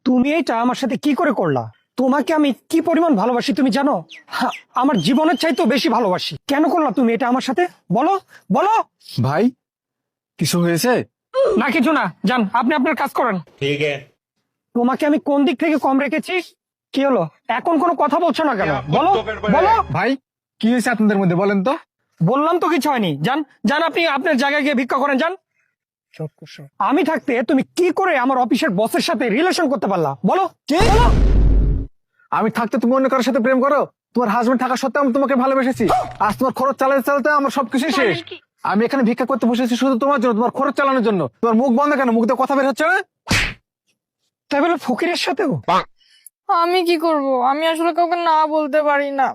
তুমি এটা আমার সাথে কি করে করলা? তোমাকে আমি কি পরিমাণ ভালোবাসি তুমি জানো? আমার জীবনের চাইতেও বেশি ভালোবাসি। কেন করলা তুমি এটা আমার সাথে? বলো বলো। ভাই কিছু হয়েছে? না কিছু না, যান আপনি আপনার কাজ করেন। ठीक है। তোমাকে আমি কোন দিক থেকে কম রেখেছি? কি হলো এখন কোনো কথা বলছো না কেন? বলো বলো। ভাই কি হয়েছে আপনাদের মধ্যে বলেন তো? বললাম তো কিছু হয়নি, যান যান আপনি আপনার জায়গায় গিয়ে ভিক্ষা করেন, যান। আমি থাকতে তুমি কি করে আমার অফিসের বসের সাথে রিলেশন করতে পারলা? বলো কি? বলো। আমি থাকতে তুমি অন্য কারোর সাথে প্রেম করো? তোমার হাজবেন্ড থাকা সত্ত্বেও আমি তোমাকে ভালোবেসেছি। আজ তোমার খরচ চালাতে চালাতে আমার সবকিছু শেষ। আমি এখানে ভিক্ষা করতে বসেছি শুধু তোমার জন্য, তোমার খরচ চালানোর জন্য। তোমার মুখ বন্ধ কেন? মুখ দিয়ে কথা বের হচ্ছে না? তাই বলে ফকিরের সাথেও? আমি কি করব? আমি আসলে কাউকে না বলতে পারি না।